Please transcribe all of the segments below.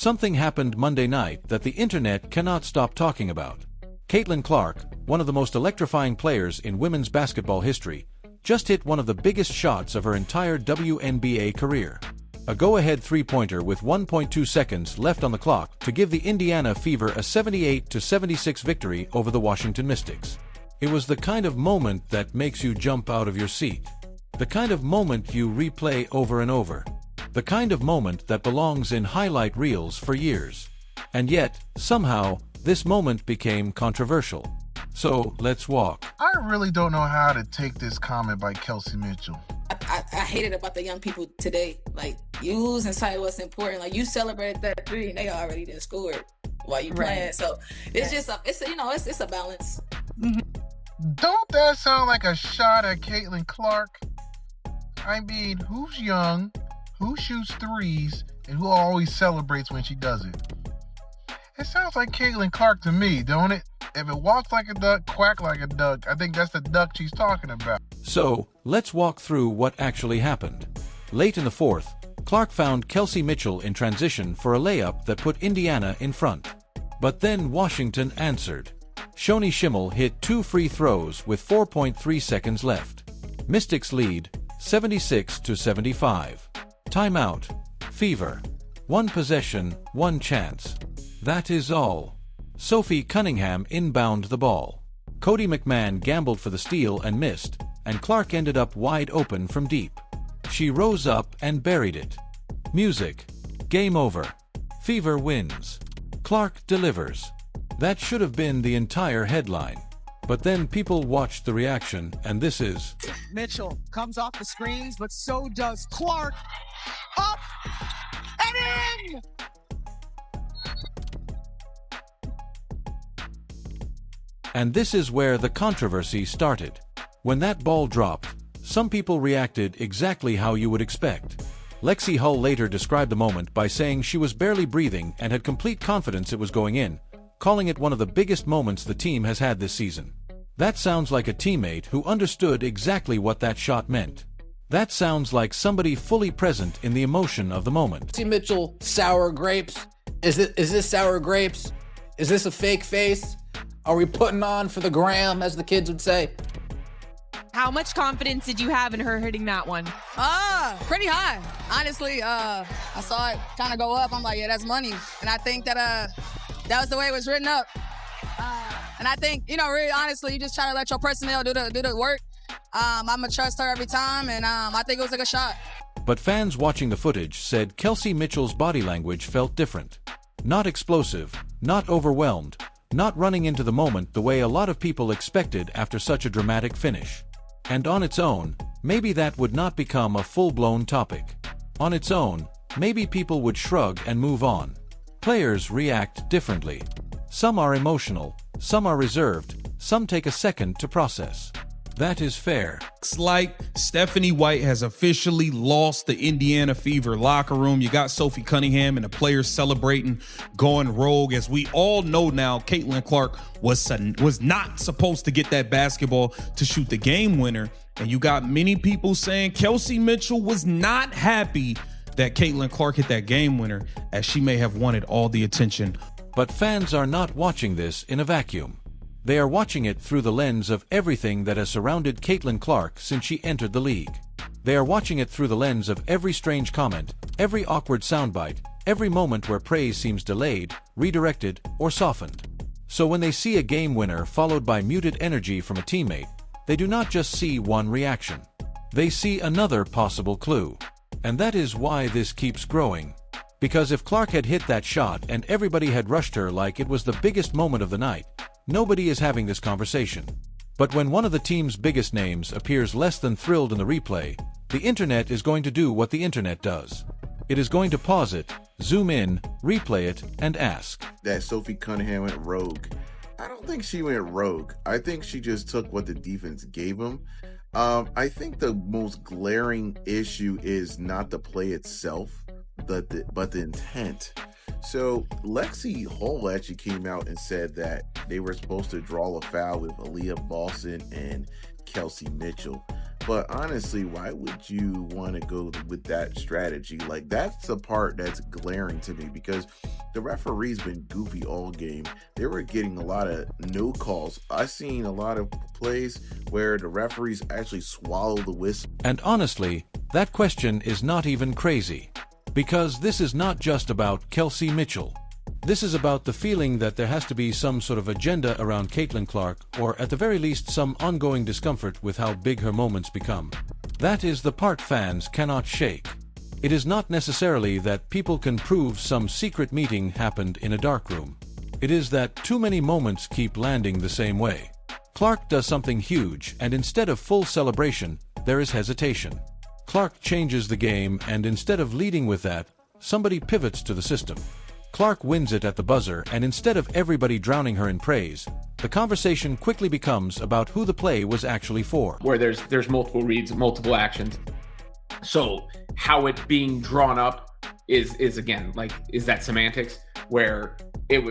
Something happened Monday night that the internet cannot stop talking about. Caitlin Clark, one of the most electrifying players in women's basketball history, just hit one of the biggest shots of her entire WNBA career. A go-ahead three-pointer with 1.2 seconds left on the clock to give the Indiana Fever a 78-76 victory over the Washington Mystics. It was the kind of moment that makes you jump out of your seat. The kind of moment you replay over and over. The kind of moment that belongs in highlight reels for years. And yet, somehow, this moment became controversial. So, let's walk. I really don't know how to take this comment by Kelsey Mitchell. I hate it about the young people today. Like, you lose and say what's important. Like, you celebrated that three and they already done scored while you playing. Right. So it's just it's a balance. Don't that sound like a shot at Caitlin Clark? I mean, who's young, who shoots threes, and who always celebrates when she does it? It sounds like Caitlin Clark to me, don't it? If it walks like a duck, quack like a duck, I think that's the duck she's talking about. So, let's walk through what actually happened. Late in the fourth, Clark found Kelsey Mitchell in transition for a layup that put Indiana in front. But then Washington answered. Shoni Schimmel hit 2 free throws with 4.3 seconds left. Mystics lead, 76-75. Timeout. Fever. 1 possession, 1 chance. That is all. Sophie Cunningham inbound the ball. Cody McMahon gambled for the steal and missed, and Clark ended up wide open from deep. She rose up and buried it. Music. Game over. Fever wins. Clark delivers. That should have been the entire headline. But then people watched the reaction, and this is... Mitchell comes off the screens, but so does Clark. Up and in! And this is where the controversy started. When that ball dropped, some people reacted exactly how you would expect. Lexi Hull later described the moment by saying she was barely breathing and had complete confidence it was going in, calling it one of the biggest moments the team has had this season. That sounds like a teammate who understood exactly what that shot meant. That sounds like somebody fully present in the emotion of the moment. Kelsey Mitchell, sour grapes. Is this sour grapes? Is this a fake face? Are we putting on for the gram, as the kids would say? How much confidence did you have in her hitting that one? Pretty high. Honestly, I saw it kind of go up. I'm like, yeah, that's money. And I think that that was the way it was written up. And I think, really honestly, you just try to let your personnel do the work. I'm going to trust her every time, and I think it was a good shot. But fans watching the footage said Kelsey Mitchell's body language felt different. Not explosive, not overwhelmed, not running into the moment the way a lot of people expected after such a dramatic finish. And on its own, maybe that would not become a full-blown topic. On its own, maybe people would shrug and move on. Players react differently. Some are emotional, some are reserved, some take a second to process. That is fair. Looks like Stephanie White has officially lost the Indiana Fever locker room. You got Sophie Cunningham and the players celebrating, going rogue. As we all know now, Caitlin Clark was not supposed to get that basketball to shoot the game winner. And you got many people saying Kelsey Mitchell was not happy that Caitlin Clark hit that game winner, as she may have wanted all the attention. But fans are not watching this in a vacuum. They are watching it through the lens of everything that has surrounded Caitlin Clark since she entered the league. They are watching it through the lens of every strange comment, every awkward soundbite, every moment where praise seems delayed, redirected, or softened. So when they see a game winner followed by muted energy from a teammate, they do not just see one reaction. They see another possible clue. And that is why this keeps growing. Because if Clark had hit that shot and everybody had rushed her like it was the biggest moment of the night, nobody is having this conversation. But when one of the team's biggest names appears less than thrilled in the replay, the internet is going to do what the internet does. It is going to pause it, zoom in, replay it, and ask. That Sophie Cunningham went rogue. I don't think she went rogue. I think she just took what the defense gave them. I think the most glaring issue is not the play itself, but the intent. So Lexi Hull actually came out and said that they were supposed to draw a foul with Aaliyah Boston and Kelsey Mitchell. But honestly, why would you want to go with that strategy? Like, that's the part that's glaring to me, because the referee's been goofy all game. They were getting a lot of no calls. I've seen a lot of plays where the referees actually swallow the whistle. And honestly, that question is not even crazy. Because this is not just about Kelsey Mitchell. This is about the feeling that there has to be some sort of agenda around Caitlin Clark, or at the very least some ongoing discomfort with how big her moments become. That is the part fans cannot shake. It is not necessarily that people can prove some secret meeting happened in a dark room. It is that too many moments keep landing the same way. Clark does something huge, and instead of full celebration, there is hesitation. Clark changes the game, and instead of leading with that, somebody pivots to the system. Clark wins it at the buzzer, and instead of everybody drowning her in praise, the conversation quickly becomes about who the play was actually for. Where there's multiple reads, multiple actions. So how it being drawn up is again, like, is that semantics? Where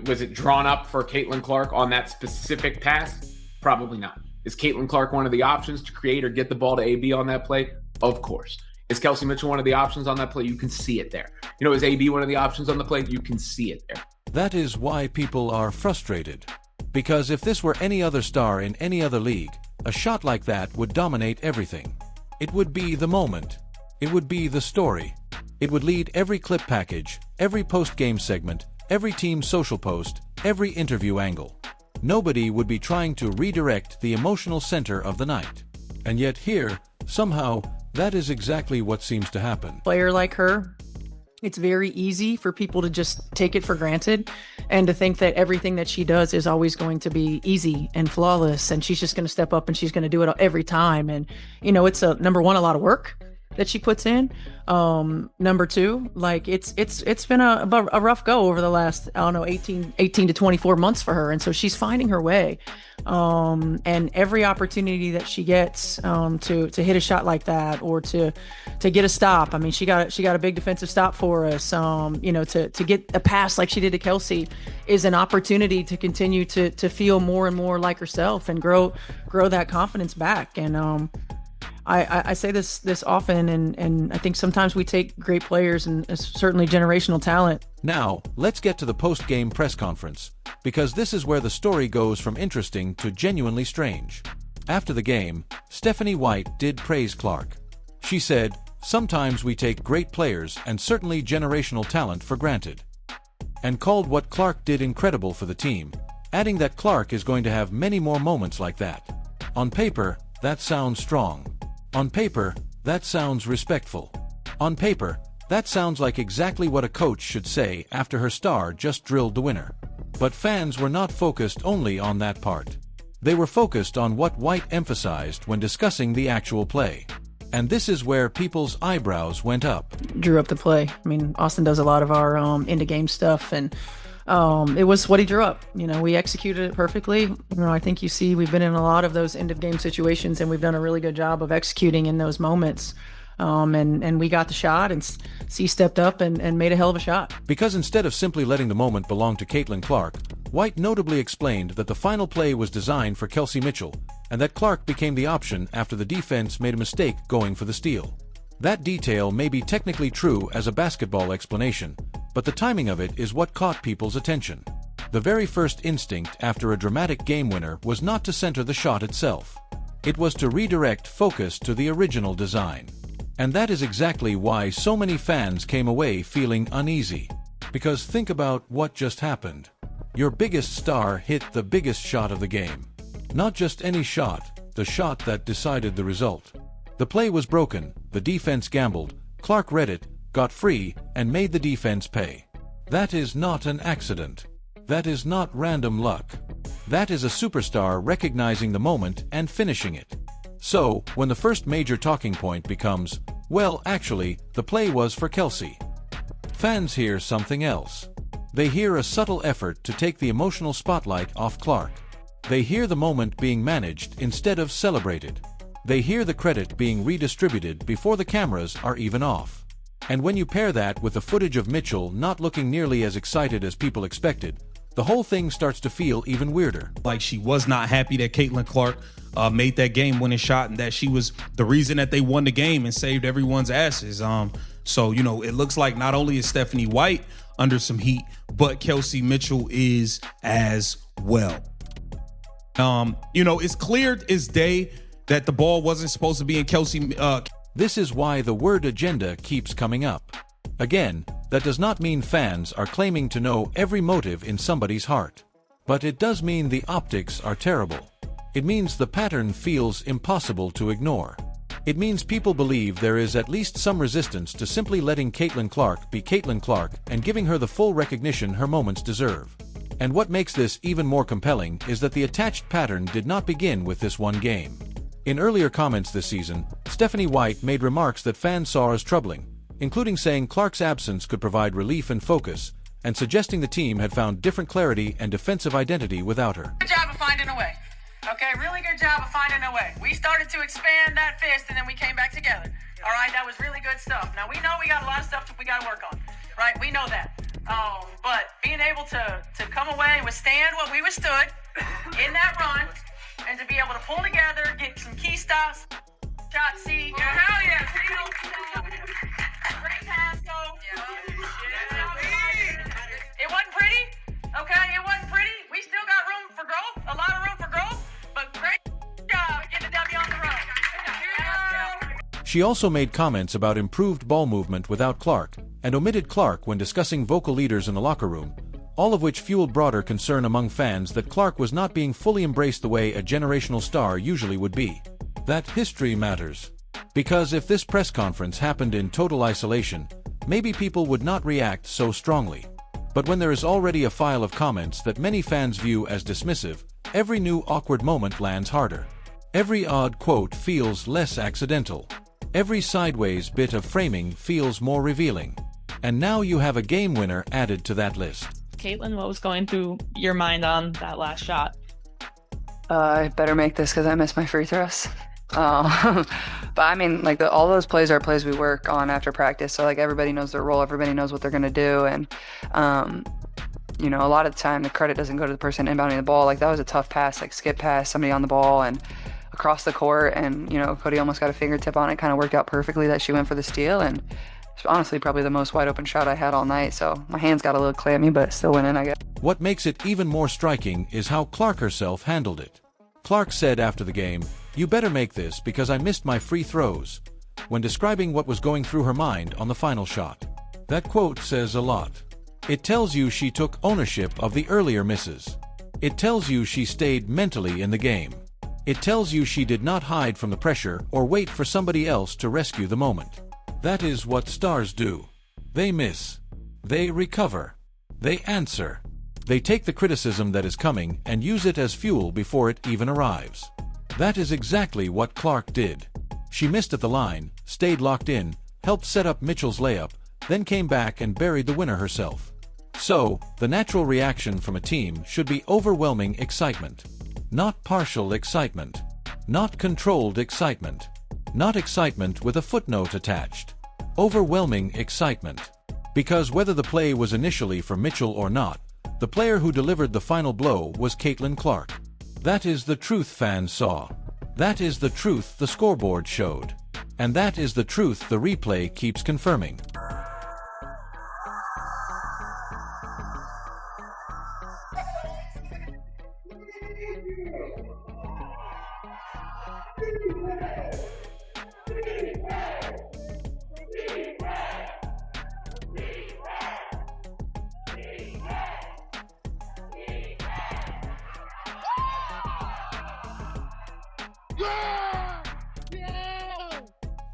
was it drawn up for Caitlin Clark on that specific pass? Probably not. Is Caitlin Clark one of the options to create or get the ball to AB on that play? Of course. Is Kelsey Mitchell one of the options on that play? You can see it there. Is AB one of the options on the play? You can see it there. That is why people are frustrated. Because if this were any other star in any other league, a shot like that would dominate everything. It would be the moment. It would be the story. It would lead every clip package, every post-game segment, every team social post, every interview angle. Nobody would be trying to redirect the emotional center of the night. And yet here, somehow, that is exactly what seems to happen. Player like her, it's very easy for people to just take it for granted and to think that everything that she does is always going to be easy and flawless, and she's just going to step up and she's going to do it every time. And, it's number one, a lot of work that she puts in. Number two, like it's been a rough go over the last, 18 to 24 months for her. And so she's finding her way. And every opportunity that she gets, to hit a shot like that, or to get a stop. I mean, she got a big defensive stop for us. To get a pass like she did to Kelsey is an opportunity to continue to feel more and more like herself and grow that confidence back. And, I say this often, and I think sometimes we take great players and certainly generational talent. Now, let's get to the post-game press conference, because this is where the story goes from interesting to genuinely strange. After the game, Stephanie White did praise Clark. She said, "Sometimes we take great players and certainly generational talent for granted," and called what Clark did incredible for the team, adding that Clark is going to have many more moments like that. On paper, that sounds strong. On paper, that sounds respectful. On paper, that sounds like exactly what a coach should say after her star just drilled the winner. But fans were not focused only on that part. They were focused on what White emphasized when discussing the actual play. And this is where people's eyebrows went up. Drew up the play. I mean, Austin does a lot of our end-of-game stuff, and it was what he drew up. We executed it perfectly. I think you see we've been in a lot of those end-of-game situations, and we've done a really good job of executing in those moments. And we got the shot, and C stepped up and made a hell of a shot. Because instead of simply letting the moment belong to Caitlin Clark, White notably explained that the final play was designed for Kelsey Mitchell, and that Clark became the option after the defense made a mistake going for the steal. That detail may be technically true as a basketball explanation, but the timing of it is what caught people's attention. The very first instinct after a dramatic game winner was not to center the shot itself. It was to redirect focus to the original design. And that is exactly why so many fans came away feeling uneasy. Because think about what just happened. Your biggest star hit the biggest shot of the game. Not just any shot, the shot that decided the result. The play was broken, the defense gambled, Clark read it, got free, and made the defense pay. That is not an accident. That is not random luck. That is a superstar recognizing the moment and finishing it. So, when the first major talking point becomes, well, actually, the play was for Kelsey, fans hear something else. They hear a subtle effort to take the emotional spotlight off Clark. They hear the moment being managed instead of celebrated. They hear the credit being redistributed before the cameras are even off. And when you pair that with the footage of Mitchell not looking nearly as excited as people expected, the whole thing starts to feel even weirder. Like she was not happy that Caitlin Clark made that game-winning shot and that she was the reason that they won the game and saved everyone's asses. So, you know, it looks like not only is Stephanie White under some heat, but Kelsey Mitchell is as well. You know, it's clear as day that the ball wasn't supposed to be in Kelsey. This is why the word agenda keeps coming up. Again, that does not mean fans are claiming to know every motive in somebody's heart. But it does mean the optics are terrible. It means the pattern feels impossible to ignore. It means people believe there is at least some resistance to simply letting Caitlin Clark be Caitlin Clark and giving her the full recognition her moments deserve. And what makes this even more compelling is that the attached pattern did not begin with this one game. In earlier comments this season, Stephanie White made remarks that fans saw as troubling, including saying Clark's absence could provide relief and focus, and suggesting the team had found different clarity and defensive identity without her. Good job of finding a way. Okay, really good job of finding a way. We started to expand that fist and then we came back together. All right, that was really good stuff. Now we know we got a lot of stuff we got to work on, right? We know that. But being able to come away, withstand what we withstood in that run, and to be able to pull together, get some key stops, shot C. Yeah, hell yeah. Great pass, though. It wasn't pretty, okay? It wasn't pretty. We still got room for growth, a lot of room for growth, but great job getting the W on the road. She also made comments about improved ball movement without Clark, and omitted Clark when discussing vocal leaders in the locker room, all of which fueled broader concern among fans that Clark was not being fully embraced the way a generational star usually would be. That history matters. Because if this press conference happened in total isolation, maybe people would not react so strongly. But when there is already a file of comments that many fans view as dismissive, every new awkward moment lands harder. Every odd quote feels less accidental. Every sideways bit of framing feels more revealing. And now you have a game winner added to that list. Caitlin, what was going through your mind on that last shot? I better make this because I missed my free throws. But I mean, like all those plays are plays we work on after practice. So like everybody knows their role, everybody knows what they're going to do. And, you know, a lot of the time the credit doesn't go to the person inbounding the ball. Like that was a tough pass, like skip pass, somebody on the ball and across the court. And, you know, Cody almost got a fingertip on it. Kind of worked out perfectly that she went for the steal. And it's honestly probably the most wide open shot I had all night. So my hands got a little clammy, but still went in, I guess. What makes it even more striking is how Clark herself handled it. Clark said after the game, "You better make this because I missed my free throws," when describing what was going through her mind on the final shot. That quote says a lot. It tells you she took ownership of the earlier misses. It tells you she stayed mentally in the game. It tells you she did not hide from the pressure or wait for somebody else to rescue the moment. That is what stars do. They miss. They recover. They answer. They take the criticism that is coming and use it as fuel before it even arrives. That is exactly what Clark did. She missed at the line, stayed locked in, helped set up Mitchell's layup, then came back and buried the winner herself. So, the natural reaction from a team should be overwhelming excitement. Not partial excitement. Not controlled excitement. Not excitement with a footnote attached. Overwhelming excitement. Because whether the play was initially for Mitchell or not, the player who delivered the final blow was Caitlin Clark. That is the truth fans saw. That is the truth the scoreboard showed. And that is the truth the replay keeps confirming.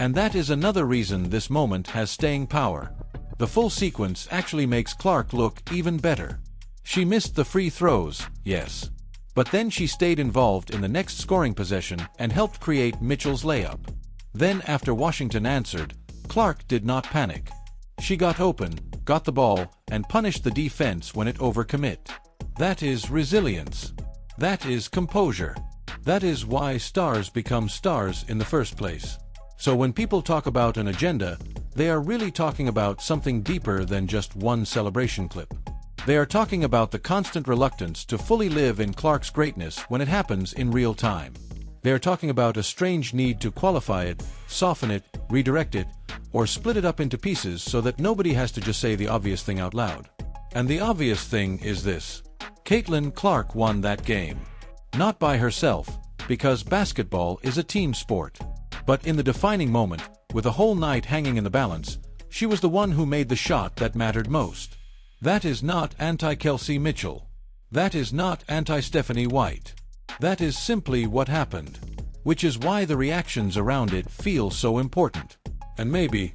And that is another reason this moment has staying power. The full sequence actually makes Clark look even better. She missed the free throws, yes. But then she stayed involved in the next scoring possession and helped create Mitchell's layup. Then after Washington answered, Clark did not panic. She got open, got the ball, and punished the defense when it overcommit. That is resilience. That is composure. That is why stars become stars in the first place. So when people talk about an agenda, they are really talking about something deeper than just one celebration clip. They are talking about the constant reluctance to fully live in Clark's greatness when it happens in real time. They are talking about a strange need to qualify it, soften it, redirect it, or split it up into pieces so that nobody has to just say the obvious thing out loud. And the obvious thing is this: Caitlin Clark won that game. Not by herself, because basketball is a team sport. But in the defining moment, with a whole night hanging in the balance, she was the one who made the shot that mattered most. That is not anti-Kelsey Mitchell. That is not anti-Stephanie White. That is simply what happened. Which is why the reactions around it feel so important. And maybe,